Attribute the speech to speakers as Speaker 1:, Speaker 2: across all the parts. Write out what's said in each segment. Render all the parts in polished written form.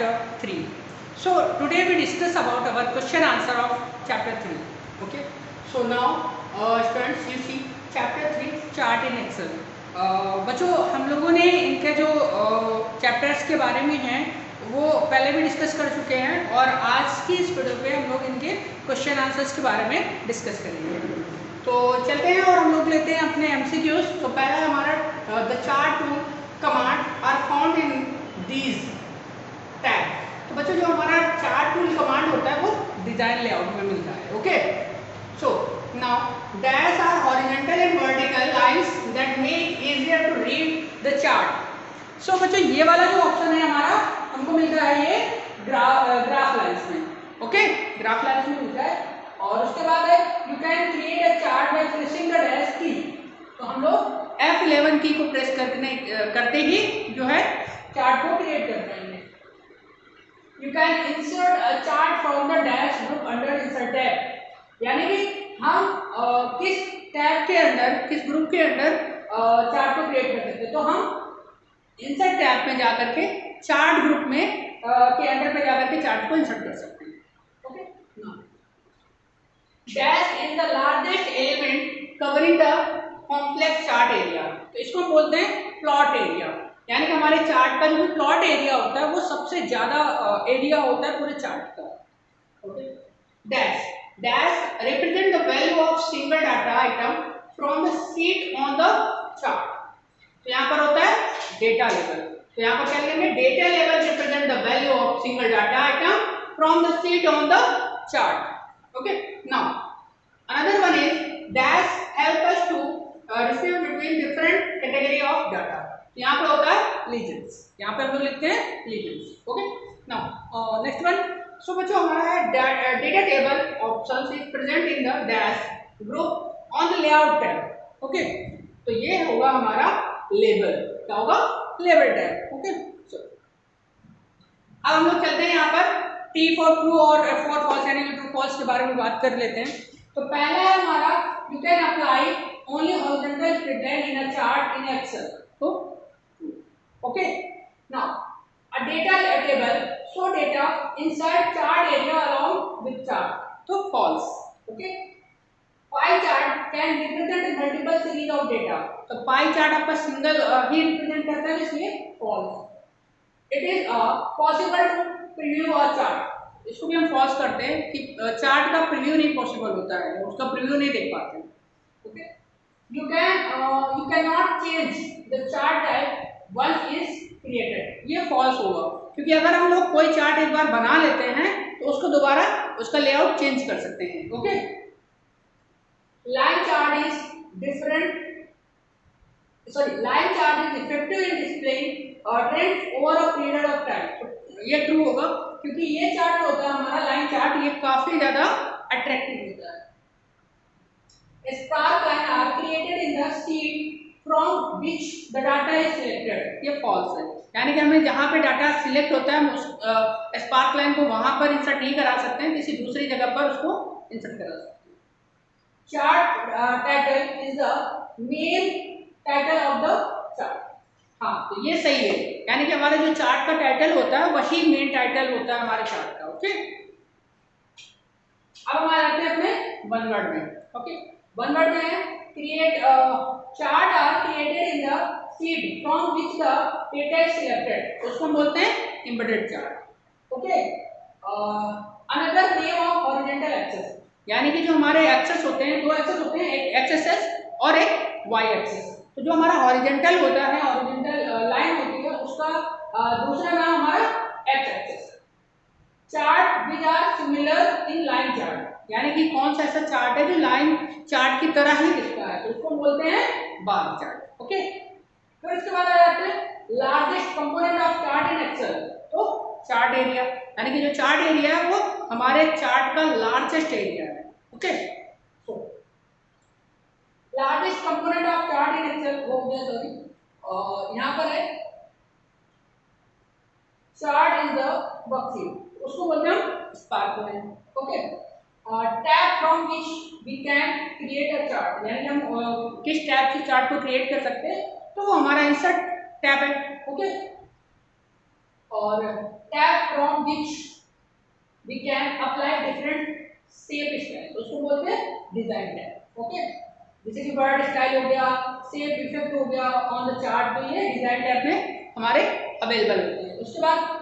Speaker 1: chapter 3. So today we discuss about our question answer of chapter 3. Okay. So now students you see chapter 3 chart in Excel. बच्चों हम लोगों ने इनके जो chapters के बारे में हैं वो पहले भी डिस्कस कर चुके हैं और आज की इस वीडियो पे हम लोग इनके क्वेश्चन आंसर्स के बारे में डिस्कस करेंगे। तो चलते हैं और हम लोग लेते हैं अपने MCQs। तो पहला हमारा the chart tool command are found in these tab. तो बच्चों जो हमारा चार्ट टूल कमांड होता है वो डिजाइन लेआउट में मिलता है। Okay, so now dash are horizontal and vertical lines that make easier to read the chart. So बच्चों ये वाला जो ऑप्शन है हमारा हमको मिलता है ये ग्राफ लाइंस में। ओके, ग्राफ लाइंस में मिलता है। और उसके बाद है you can create a chart by pressing the dash की। तो हम लोग F11 की को प्रेस करते ही जो है चार्ट को क्रिएट कर पाएंगे। You can insert a chart from the dash group under insert tab. यानी कि हम किस टैब के अंदर, किस ग्रुप के अंदर चार्ट को क्रिएट कर सकते हैं। तो हम इंसर्ट टैब में जाकर के चार्ट ग्रुप में के अंदर पे जाकर के चार्ट को इंसर्ट कर सकते हैं। Okay, dash is the largest element covering the complex chart area. तो इसको हम बोलते हैं प्लॉट एरिया। यानी कि हमारे चार्ट का जो प्लॉट एरिया होता है वो सबसे ज्यादा एरिया होता है पूरे चार्ट का। Okay, dash dash represent the value of single data item from the sheet on the chart. तो यहाँ पर होता है डेटा लेवल। तो यहाँ पर क्या लिखेंगे, data level represent the value of single data item from the sheet on the chart. Okay, now another one is dash help us to distinguish between different category of data। यहाँ पे होता है legends. यहाँ पे हम लोग लिखते हैं legends. Okay, now next one. So बच्चों हमारा है data table options is present in the dash group on the layout tab. Okay, तो ये होगा हमारा लेबल। क्या होगा, लेबल टैब। ओके, सो अब हम लोग चलते हैं यहाँ पर T फॉर ट्रू और F फॉर फॉल्स यानी ट्रू फॉल्स के बारे में बात कर लेते हैं। तो पहला है हमारा you can apply only horizontal straight line in a chart in Excel. तो okay, now a data table show data inside chart area along with chart. तो false. Okay, pie chart can represent multiple series of data. तो pie chart आपका single ही represent करता है, इसलिए false. It is possible to preview a chart. इसको भी हम फॉल्स करते हैं कि चार्ट का प्रीव्यू नहीं पॉसिबल होता है, उसका प्रीव्यू नहीं देख पाते हैं। Okay, you can not change the chart type once is created. ये फॉल्स होगा क्योंकि अगर हम लोग कोई चार्ट एक बार बना लेते हैं तो उसको दोबारा उसका लेआउट चेंज कर सकते हैं। Okay, line chart is line chart is effective in displaying trends over a period of time. ये ट्रू होगा क्योंकि ये चार्ट होता है हमारा लाइन चार्ट, ये काफी ज्यादा अट्रैक्टिव होता है। Spark line are created in the sheet from which the data is selected. ये फॉल्स है। यानी कि हमें जहां पे डाटा सिलेक्ट होता है हम उस स्पार्क लाइन को वहां पर इंसर्ट नहीं करा सकते हैं, किसी दूसरी जगह पर उसको इंसर्ट करा सकते हैं। Chart title is the main title of the chart. हाँ, तो ये सही है। यानी कि हमारा जो चार्ट का टाइटल होता है वही मेन टाइटल होता है हमारे चार्ट का। ओके, अब हम आ जाते हैं अपने वन वर्ड में। ओके, वन वर्ड में है create chart are created in the sheet from which the data is selected. उसको हम बोलते हैं embedded chart. Okay, another name of horizontal axis. यानी कि जो हमारे एक्सेस होते हैं, दो एक्सेस होते हैं, एक एक्स एक्सेस और एक वाई एक्सेस। तो जो हमारा हॉरिजॉन्टल होता है, हॉरिजॉन्टल लाइन होती है, उसका दूसरा नाम हमारा X axis. Chart which are similar in line chart. यानी कि कौन सा ऐसा चार्ट है जो लाइन चार्ट की तरह ही दिखता है, तो उसको बोलते हैं बार चार्ट। ओके, फिर इसके बाद आ जाते हैं largest component of chart in Excel. तो चार्ट एरिया, यानी कि जो चार्ट एरिया है वो हमारे चार्ट का लार्जेस्ट एरिया है। Okay, largest component of chart in Excel वो हो गया, सॉरी यहाँ पर है चार्ट इज द वर्कशीट, उसको बोलते हैं हम spark line. Okay, tab from which we can create a chart. यानी हम किस टैब से चार्ट को क्रिएट कर सकते हैं, तो वो हमारा इंसर्ट टैब है। ओके, और tab from which we can apply different shape style, उसको बोलते हैं डिजाइन टैब। ओके, जैसे कि बर्ड स्टाइल हो गया, शेप इफेक्ट हो गया ऑन द चार्ट, तो ये डिजाइन टैब में हमारे अवेलेबल होते हैं। उसके बाद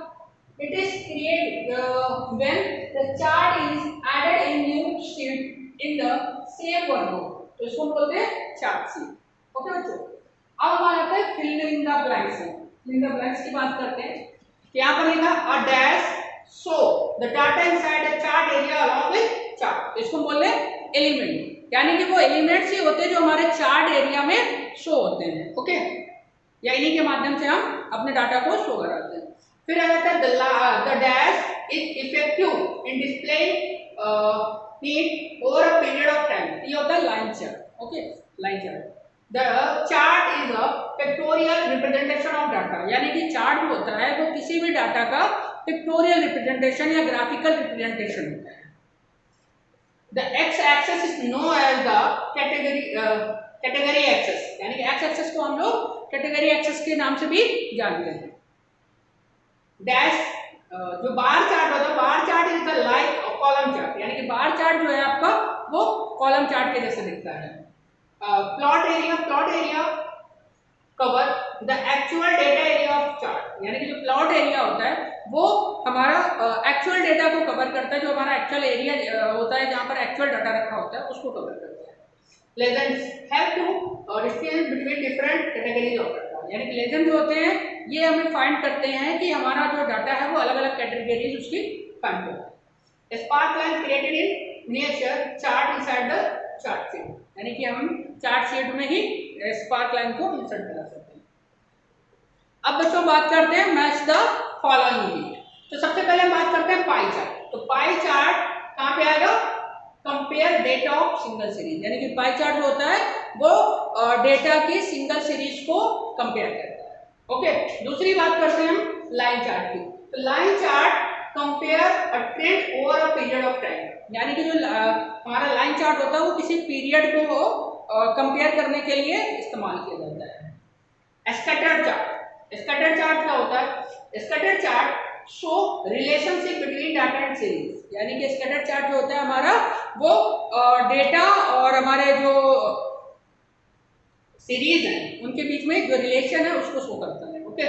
Speaker 1: it is created when the chart is added in new sheet in the same one row, तो इसको बोलते हैं चार्ट शीट। ओके बच्चों, अब हमारा आता है fill in the blanks. Fill in the blanks की बात करते हैं। यहाँ पर लिखा a dash show the data inside the chart area along with chart, तो इसको बोलते हैं एलिमेंट, यानी कि वो एलिमेंट्स ही होते हैं जो हमारे चार्ट एरिया में शो होते हैं। ओके, या इन्हीं के माध्यम से हम अपने डाटा को शो कराते हैं। फिर आता है the dash is effective in display need over a period of time, ये होता है line chart. Okay, line chart the chart is a pictorial representation of data, यानी कि चार्ट जो होता है वो किसी भी डाटा का पिक्टोरियल रिप्रेजेंटेशन या ग्राफिकल रिप्रेजेंटेशन होता है। The X axis is known as the category axis, यानी कि एक्स एक्सेस को हम लोग कैटेगरी एक्सेस के नाम से भी जानते हैं। डैश जो बार चार्ट होता है, बार chart is the like column chart, यानी कि बार चार्ट जो है आपका वो कॉलम चार्ट के जैसे दिखता है। Plot area cover the actual data area of chart, यानी कि जो प्लॉट एरिया होता है वो हमारा एक्चुअल डेटा को कवर करता है, जो हमारा एक्चुअल एरिया होता है जहाँ पर एक्चुअल डाटा रखा होता है उसको कवर करता है। Legends have to distinguish between different categories of data, यानी कि लेजेंड जो होते हैं ये हमें फाइंड करते हैं कि हमारा जो डाटा है वो अलग अलग कैटेगरीज उसकी फाइंड करते हैं। Spark line created in miniature chart inside the chart sheet, यानी कि हम चार्ट शीट में ही स्पार्क लाइन को इंसर्ट करा सकते हैं। अब बच्चों बात करते हैं मैच द फॉलोइंग यूनिट। तो सबसे पहले हम बात करते हैं पाई चार्ट। तो पाई चार्ट कहाँ पे आएगा? Compare data of single series, यानी कि पाई चार्ट जो होता है वो डेटा की सिंगल सीरीज को कंपेयर करता है। ओके, दूसरी बात करते हैं हम लाइन चार्ट की। तो line chart compare a trend over a period of time, यानी कि जो हमारा लाइन चार्ट होता है वो किसी पीरियड को कंपेयर करने के लिए इस्तेमाल किया जाता है। स्कैटर्ड चार्ट क्या होता है? Scattered chart show relationship between data and series, यानी कि स्कैटर्ड चार्ट जो होता है हमारा वो डेटा और हमारे जो सीरीज है उनके बीच में जो रिलेशन है उसको शो करता है। ओके,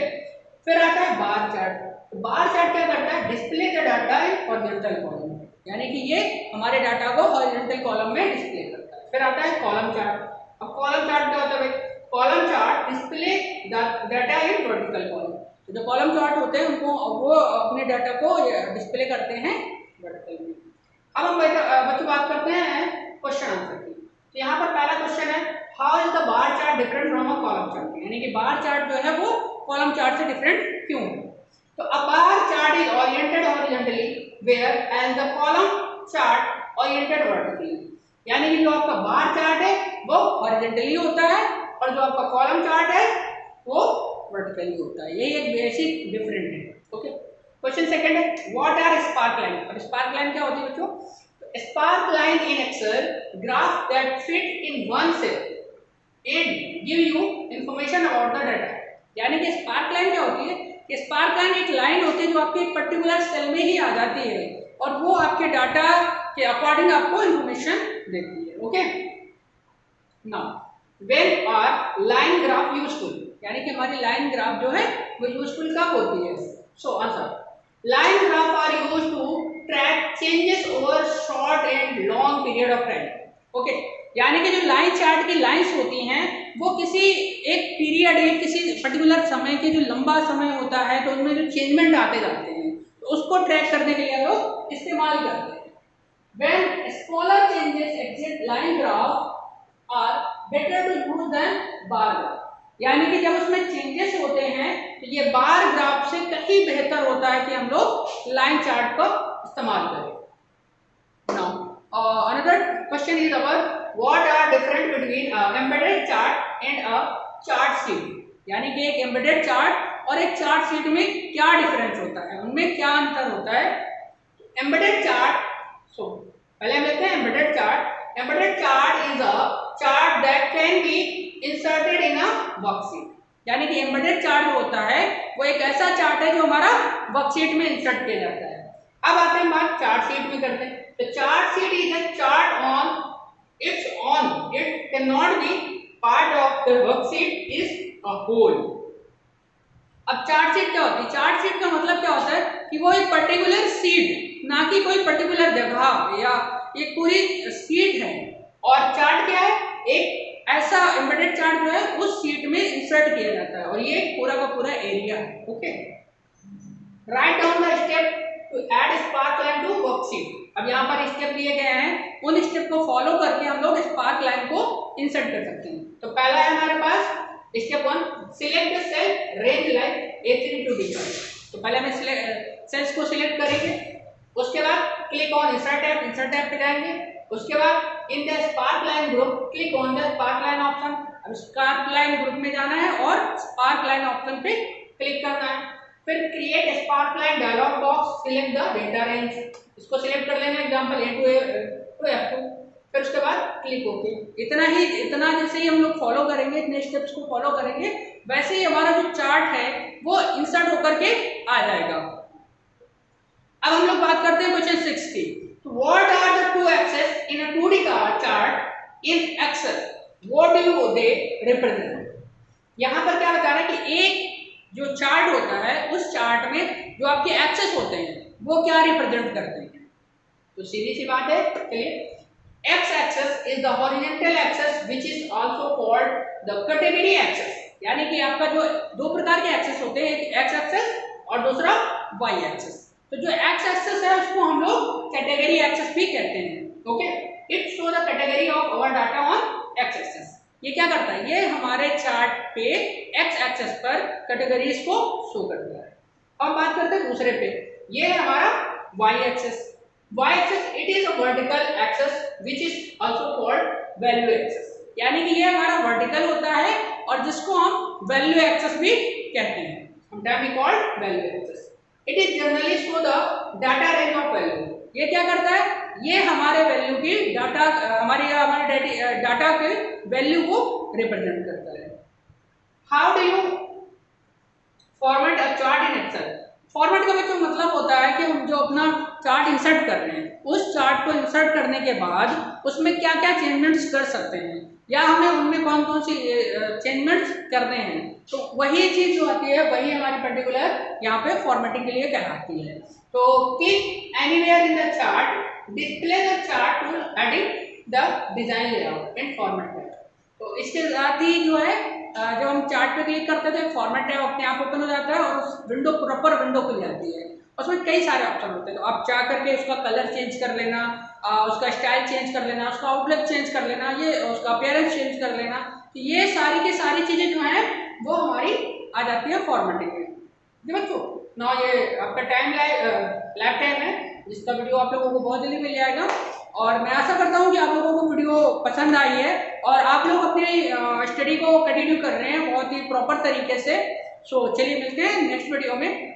Speaker 1: फिर आता है बार चार्ट। तो बार चार्ट क्या करता है? Display the data in horizontal column, यानी कि ये हमारे डाटा को हॉरिजॉन्टल कॉलम में डिस्प्ले करता है। फिर आता है कॉलम चार्ट। अब कॉलम चार्ट क्या होता है भाई? Column chart display data in vertical column, तो जो कॉलम चार्ट होते हैं उनको वो अपने डाटा को डिस्प्ले करते हैं वर्टिकल में। अब हम बच्चों बात करते हैं क्वेश्चन आंसर की। तो यहाँ पर पहला क्वेश्चन है how is the bar chart different from a column chart, यानी कि बार चार्ट जो है वो कॉलम चार्ट से डिफरेंट क्यों है? तो a bar chart is oriented horizontally whereas the column chart oriented vertically, यानी कि जो आपका बार चार्ट है वो हॉरिजॉन्टली होता है और जो आपका कॉलम चार्ट है वो वर्टिकली होता है। यही एक बेसिक डिफरेंट है। ओके, क्वेश्चन सेकंड है व्हाट आर स्पार्क लाइन। और स्पार्क लाइन क्या होती है बच्चों? Sparkline in Excel graph that fit in one cell and give you information about the data, यानी कि स्पार्क लाइन क्या होती है कि स्पार्क लाइन एक लाइन होती है जो आपके पर्टिकुलर सेल में ही आ जाती है और वो आपके डाटा के अकॉर्डिंग आपको इंफॉर्मेशन देती है। Okay, now when are line graph useful, यानी कि हमारी लाइन ग्राफ जो है वो यूजफुल कब होती है? So answer line graph are used to track changes over short and long period of time. Okay, यानी कि जो लाइन चार्ट की लाइंस होती हैं वो किसी एक पीरियड एक किसी पर्टिकुलर समय के जो लंबा समय होता है तो उनमें जो चेंजमेंट आते जाते हैं तो उसको ट्रैक करने के लिए हम लोग इस्तेमाल करते हैं। When smaller changes exist line graph are better to use than bar graph, यानी कि जब उसमें चेंजेस होते हैं तो ये बार ग्राफ से कहीं बेहतर होता है कि हम लोग लाइन चार्ट का इस्तेमाल करें। Now another question is about what are different between embedded chart and a chart sheet, यानी कि एक embedded चार्ट और एक चार्ट शीट में क्या डिफरेंस होता है, उनमें क्या अंतर होता है? embedded chart, so पहले हम लेते हैं embedded chart. Embedded chart is a chart that can be inserted in a worksheet, यानी कि एम्बेडेड चार्ट जो होता है वो एक ऐसा चार्ट है जो हमारा वर्कशीट में इंसर्ट किया जाता है। अब आते हैं बात चार्ट शीट में करते हैं। तो chart sheet is a chart on it can not be part of the worksheet is a whole. अब चार्ट शीट क्या होती है? चार्ट शीट का मतलब क्या होता है कि वो एक पर्टिकुलर सीट, ना कि कोई पर्टिकुलर जगह या एक पूरी सीट है। और चार्ट क्या है? एक ऐसा एम्बेडेड चार्ट जो है उस सीट में इंसर्ट किया जाता है और ये पूरा का पूरा एरिया है। Okay, write down the step to add sparkline to worksheet. अब यहाँ पर स्टेप दिए गए हैं, उन स्टेप को फॉलो करके हम लोग स्पार्क लाइन को इंसर्ट कर सकते हैं। तो पहला है हमारे पास step 1, select the cell range line A3 to D5। तो पहले हमें सेल्स को सिलेक्ट करेंगे, उसके बाद क्लिक ऑन इंसर्ट टैब पे जाएंगे, उसके बाद in the sparkline group click on the sparkline option. अब स्पार्क लाइन ग्रुप में जाना है और स्पार्क लाइन ऑप्शन पे क्लिक करना है। फिर create sparkline dialog box, select the data range, इसको सिलेक्ट कर लेना, एग्जांपल A to F2। फिर उसके बाद क्लिक ओके। इतना जैसे ही हम लोग फॉलो करेंगे, इतने स्टेप्स को फॉलो करेंगे, वैसे ही हमारा जो चार्ट है वो इंसर्ट होकर के आ जाएगा। अब हम लोग बात करते हैं क्वेश्चन 6 की। तो what are the two axes in a 2D chart in Excel, what do they represent. यहाँ पर क्या बता रहा है कि एक जो चार्ट होता है उस चार्ट में जो आपके एक्सेस होते हैं वो क्या रिप्रेजेंट करते हैं। तो सीधी सी बात है, चलिए। X axis is the horizontal axis which is also called the category axis। यानी कि आपका जो दो प्रकार के एक्सेस होते हैं, एक X एक्सेस और दूसरा Y एक्सेस। तो जो X एक्सेस है उसको हम लोग कैटेगरी एक्सेस भी कहते हैं। Okay, it show the category of our data on X axis. ये क्या करता है? ये हमारे चार्ट पे X एक्सेस पर कैटेगरीज को शो करता है। अब बात करते हैं दूसरे पे, ये है हमारा Y axis. Y axis it is a vertical axis which is also called value axis। यानी कि ये हमारा वर्टिकल होता है और जिसको हम वैल्यू एक्सेस भी कहते हैं। Sometimes we call value axis। It is generally show the data range of value। ये क्या करता है? ये हमारे वैल्यू की हमारे डाटा के वैल्यू को रिप्रेजेंट करता है। How do you format a chart in Excel? Format का बच्चों मतलब होता है कि हम जो अपना चार्ट इंसर्ट कर रहे हैं, उस चार्ट को इंसर्ट करने के बाद उसमें क्या क्या चेंजमेंट्स कर सकते हैं या हमें उनमें कौन कौन सी चेंजमेंट्स करने हैं। तो वही चीज़ जो आती है वही हमारी पर्टिकुलर यहाँ पे फॉर्मेटिंग के लिए कहलाती है। तो click anywhere in the chart, display the chart to edit the design layout and format. तो इसके साथ ही जो है जब हम चार्ट पे क्लिक करते थे फॉर्मेट टैब अपने आप ओपन हो जाता है और उस विंडो प्रॉपर विंडो खुल जाती है। उसमें कई सारे ऑप्शन होते हैं, तो आप चाह करके उसका कलर चेंज कर लेना, उसका स्टाइल चेंज कर लेना, उसका आउटलुक चेंज कर लेना, ये उसका अपीयरेंस चेंज कर लेना। तो ये सारी की सारी चीज़ें जो हैं वो हमारी आ जाती है फॉर्मेटिंग में। जी बच्चों, ना ये आपका लैब टाइम है जिसका वीडियो आप लोगों को बहुत जल्दी मिल जाएगा और मैं आशा करता हूँ कि आप लोगों को वीडियो पसंद आई है और आप लोग अपनी स्टडी को कंटिन्यू कर रहे हैं बहुत ही प्रॉपर तरीके से। सो चलिए मिलते हैं नेक्स्ट वीडियो में।